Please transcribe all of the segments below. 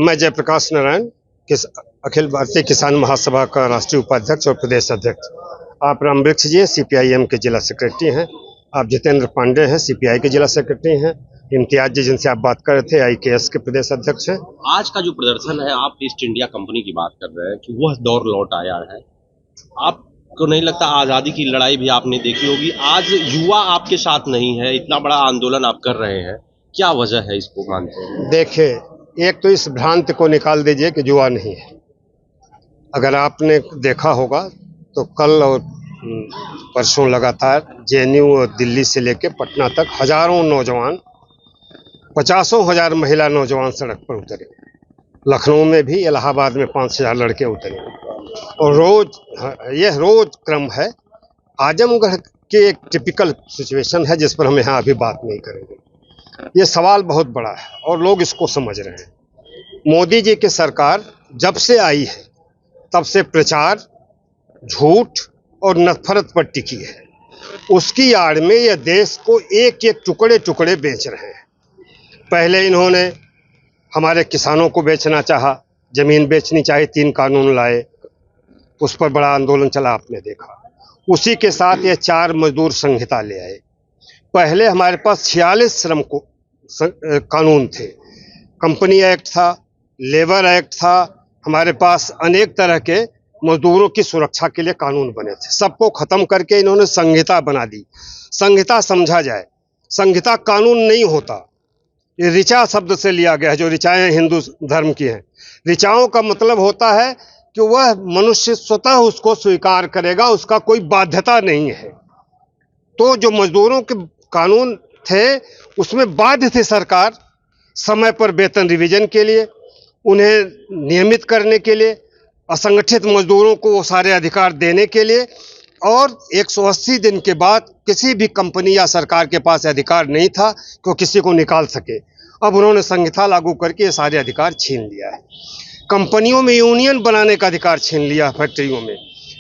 मैं जयप्रकाश नारायण अखिल भारतीय किसान महासभा का राष्ट्रीय उपाध्यक्ष और प्रदेश अध्यक्ष। आप रामवृक्ष जी सीपीआईएम के जिला सेक्रेटरी हैं। आप जितेंद्र पांडे हैं सीपीआई के जिला सेक्रेटरी हैं। इम्तियाज जी जिनसे आप बात कर रहे थे आईकेएस के प्रदेश अध्यक्ष हैं। आज का जो प्रदर्शन है, आप ईस्ट इंडिया कंपनी की बात कर रहे हैं कि वह दौर लौट आया है। आपको नहीं लगता आज़ादी की लड़ाई भी आपने देखी होगी, आज युवा आपके साथ नहीं है, इतना बड़ा आंदोलन आप कर रहे हैं, क्या वजह है इसको मानते हैं? देखिए, एक तो इस भ्रांति को निकाल दीजिए कि युवा नहीं है। अगर आपने देखा होगा तो कल और परसों लगातार जेएनयू और दिल्ली से लेकर पटना तक हजारों नौजवान, 50,000 महिला नौजवान सड़क पर उतरे। लखनऊ में भी, इलाहाबाद में 5,000 लड़के उतरे और यह रोज क्रम है। आजमगढ़ के एक टिपिकल सिचुएशन है जिस पर हम यहाँ अभी बात नहीं करेंगे। ये सवाल बहुत बड़ा है और लोग इसको समझ रहे हैं। मोदी जी की सरकार जब से आई है तब से प्रचार, झूठ और नफरत पर टिकी है। उसकी आड़ में यह देश को एक एक टुकड़े टुकड़े बेच रहे हैं। पहले इन्होंने हमारे किसानों को बेचना चाहा, जमीन बेचनी चाहिए, 3 कानून लाए, उस पर बड़ा आंदोलन चला, आपने देखा। उसी के साथ ये 4 मजदूर संहिता ले आए। पहले हमारे पास 46 श्रम को कानून थे। कंपनी एक्ट था, लेबर एक्ट था, हमारे पास अनेक तरह के मजदूरों की सुरक्षा के लिए कानून बने थे। सबको खत्म करके इन्होंने संहिता बना दी। संहिता समझा जाए, संहिता कानून नहीं होता। ये ऋचा शब्द से लिया गया है, जो ऋचाएं हिंदू धर्म की हैं। ऋचाओं का मतलब होता है कि वह मनुष्य स्वतः उसको स्वीकार करेगा, उसका कोई बाध्यता नहीं है। तो जो मजदूरों के कानून थे उसमें बाध्य थी सरकार समय पर वेतन रिवीजन के लिए, उन्हें नियमित करने के लिए, असंगठित मजदूरों को वो सारे अधिकार देने के लिए। और 180 दिन के बाद किसी भी कंपनी या सरकार के पास अधिकार नहीं था कि वो किसी को निकाल सके। अब उन्होंने संहिता लागू करके ये सारे अधिकार छीन लिया है। कंपनियों में यूनियन बनाने का अधिकार छीन लिया फैक्ट्रियों में।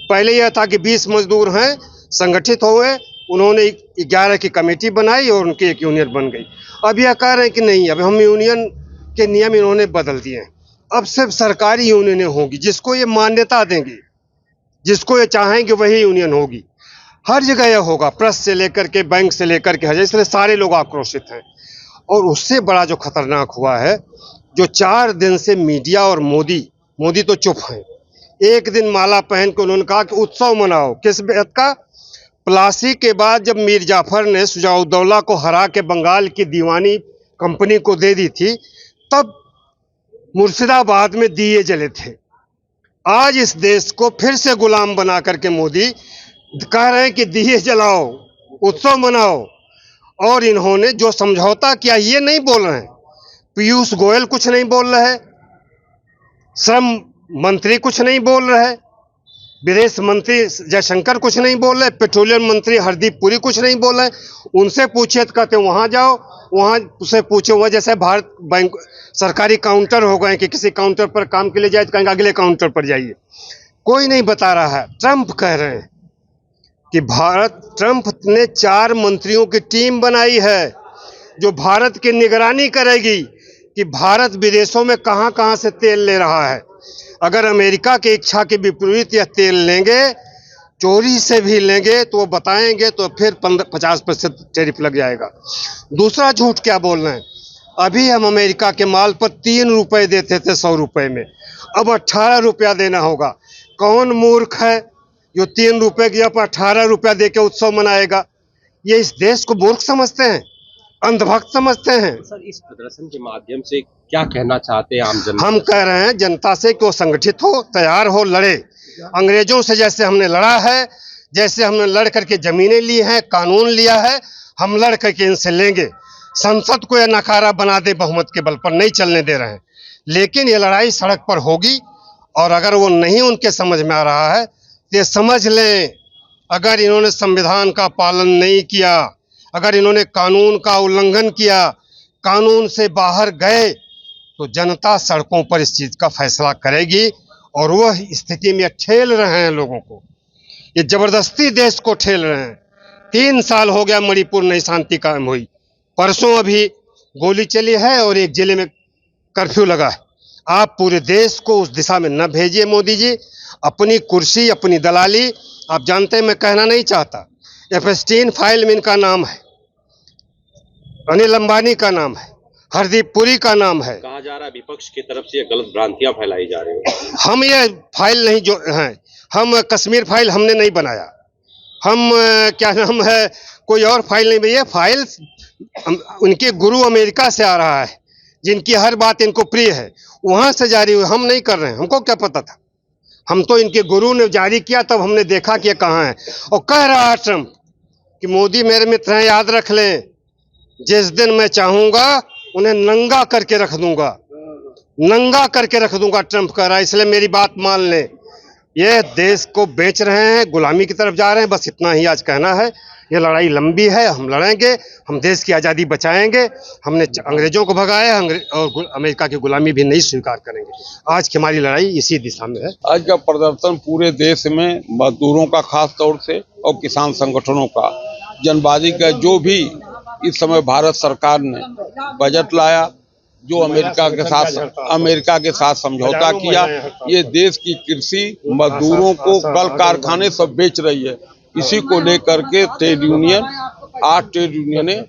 पहले यह था कि 20 मजदूर हैं, संगठित हो गए, उन्होंने 11 की कमेटी बनाई और उनकी एक यूनियन बन गई। अब यह कह रहे हैं कि नहीं, अब हम यूनियन के नियम इन्होंने बदल दिए हैं। अब सिर्फ सरकारी यूनियनें होंगी, जिसको ये मान्यता देंगे, जिसको ये चाहेंगे वही यूनियन होगी। हर जगह यह होगा, प्रेस से लेकर के बैंक से लेकर के हर, इसलिए सारे लोग आक्रोशित हैं। और उससे बड़ा जो खतरनाक हुआ है, जो 4 दिन से मीडिया और मोदी तो चुप हैं। एक दिन माला पहन के उन्होंने कहा कि उत्सव मनाओ। किस बात का? प्लासी के बाद जब मीर जाफर ने सुजाउद्दौला को हरा के बंगाल की दीवानी कंपनी को दे दी थी, तब मुर्शिदाबाद में दिए जले थे। आज इस देश को फिर से गुलाम बना करके मोदी कह रहे हैं कि दिए जलाओ, उत्सव मनाओ। और इन्होंने जो समझौता किया ये नहीं बोल रहे हैं। पीयूष गोयल कुछ नहीं बोल रहे, श्रम मंत्री कुछ नहीं बोल रहे, विदेश मंत्री जयशंकर कुछ नहीं बोल रहे, पेट्रोलियम मंत्री हरदीप पुरी कुछ नहीं बोल रहे। उनसे पूछिए तो कहते वहाँ जाओ, वहाँ उसे पूछो। वह जैसे भारत बैंक सरकारी काउंटर हो गए कि किसी काउंटर पर काम के लिए जाए तो कहेंगे अगले काउंटर पर जाइए। कोई नहीं बता रहा है। ट्रंप कह रहे हैं कि ट्रंप ने 4 मंत्रियों की टीम बनाई है जो भारत की निगरानी करेगी कि भारत विदेशों में कहां कहां से तेल ले रहा है। अगर अमेरिका की इच्छा के विपरीत यह तेल लेंगे, चोरी से भी लेंगे, तो वो बताएंगे तो फिर 50% टैरिफ लग जाएगा। दूसरा झूठ क्या बोल रहे हैं? अभी हम अमेरिका के माल पर 3 रुपए देते थे 100 रुपए में, अब 18 रुपया देना होगा। कौन मूर्ख है जो 3 रुपए की जगह 18 रुपया दे के उत्सव मनाएगा? ये इस देश को मूर्ख समझते हैं, अंधभक्त समझते हैं। सर, इस प्रदर्शन के माध्यम से क्या कहना चाहते हैं आम जनता? हम कह रहे हैं जनता से कि वो संगठित हो, तैयार हो, लड़े। अंग्रेजों से जैसे हमने लड़ा है, जैसे हमने लड़ करके जमीनें ली हैं, कानून लिया है, हम लड़ करके इनसे लेंगे। संसद को यह नकारा बना दे, बहुमत के बल पर नहीं चलने दे रहे हैं। लेकिन ये लड़ाई सड़क पर होगी। और अगर वो नहीं उनके समझ में आ रहा है तो ये समझ लें, अगर इन्होंने संविधान का पालन नहीं किया, अगर इन्होंने कानून का उल्लंघन किया, कानून से बाहर गए, तो जनता सड़कों पर इस चीज़ का फैसला करेगी। और वह स्थिति में ठेल रहे हैं लोगों को, ये जबरदस्ती देश को ठेल रहे हैं। 3 साल हो गया मणिपुर नहीं शांति कायम हुई। परसों अभी गोली चली है और एक जिले में कर्फ्यू लगा है। आप पूरे देश को उस दिशा में न भेजिए मोदी जी। अपनी कुर्सी, अपनी दलाली, आप जानते हैं मैं कहना नहीं चाहता, एफस्टीन फाइल में इनका नाम है, अनिल अंबानी का नाम है, हरदीप पुरी का नाम है। कहा जा रहा है विपक्ष की तरफ से ये गलत भ्रांतियां फैलाई जा रही है। हम ये फाइल नहीं जो हैं, हम कश्मीर फाइल हमने नहीं बनाया, हम क्या नाम है, कोई और फाइल नहीं, ये फाइल उनके गुरु अमेरिका से आ रहा है, जिनकी हर बात इनको प्रिय है, वहां से जारी हुई, हम नहीं कर रहे हैं। हमको क्या पता था, हम तो इनके गुरु ने जारी किया तब हमने देखा कि ये कहाँ है। और कह रहा है ट्रम्प कि मोदी मेरे मित्र हैं, याद रख लें, जिस दिन मैं चाहूंगा उन्हें नंगा करके रख दूंगा, नंगा करके रख दूंगा, ट्रम्प कह रहा है। इसलिए मेरी बात मान लें, ये देश को बेच रहे हैं, गुलामी की तरफ जा रहे हैं, बस इतना ही आज कहना है। ये लड़ाई लंबी है, हम लड़ेंगे, हम देश की आज़ादी बचाएंगे। हमने अंग्रेजों को भगाया और अमेरिका की गुलामी भी नहीं स्वीकार करेंगे। आज की हमारी लड़ाई इसी दिशा में है। आज का प्रदर्शन पूरे देश में मजदूरों का खास तौर से और किसान संगठनों का, जनवादी का, जो भी इस समय भारत सरकार ने बजट लाया, जो अमेरिका के साथ समझौता किया, ये देश की कृषि, मजदूरों को, कल कारखाने सब बेच रही है। इसी को लेकर के ट्रेड यूनियन, 8 ट्रेड यूनियनें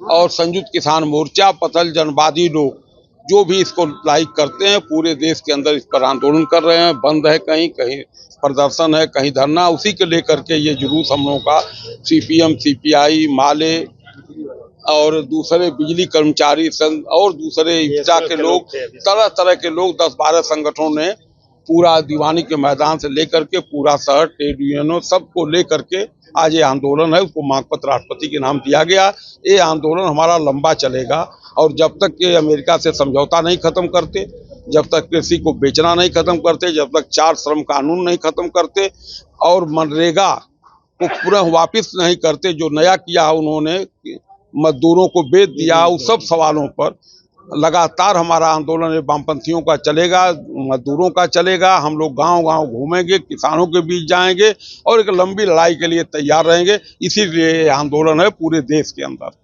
और संयुक्त किसान मोर्चा, पतल जनवादी लोग जो भी इसको लाइक करते हैं, पूरे देश के अंदर इस पर आंदोलन कर रहे हैं। बंद है, कहीं कहीं प्रदर्शन है, कहीं धरना। उसी के लेकर के ये जुलूस हम लोगों का सीपीएम, सीपीआई, माले और दूसरे बिजली कर्मचारी संघ और दूसरे इफ्ता के लोग, तरह तरह के लोग, 10-12 संगठनों ने पूरा दीवानी के मैदान से लेकर के पूरा शहर, ट्रेड यूनियनों, सबको लेकर के आज ये आंदोलन है। उसको मांग पत्र राष्ट्रपति के नाम दिया गया। ये आंदोलन हमारा लंबा चलेगा और जब तक के अमेरिका से समझौता नहीं खत्म करते, जब तक कृषि को बेचना नहीं खत्म करते, जब तक 4 श्रम कानून नहीं खत्म करते और मनरेगा को पुनः वापस नहीं करते, जो नया किया उन्होंने, मजदूरों को बेच दिया, उस सब सवालों पर लगातार हमारा आंदोलन वामपंथियों का चलेगा, मजदूरों का चलेगा। हम लोग गांव-गांव घूमेंगे, किसानों के बीच जाएंगे और एक लंबी लड़ाई के लिए तैयार रहेंगे। इसीलिए ये आंदोलन है पूरे देश के अंदर।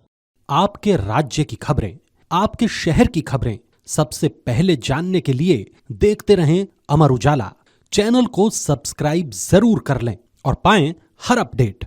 आपके राज्य की खबरें, आपके शहर की खबरें सबसे पहले जानने के लिए देखते रहें अमर उजाला। चैनल को सब्सक्राइब जरूर कर लें और पाएं हर अपडेट।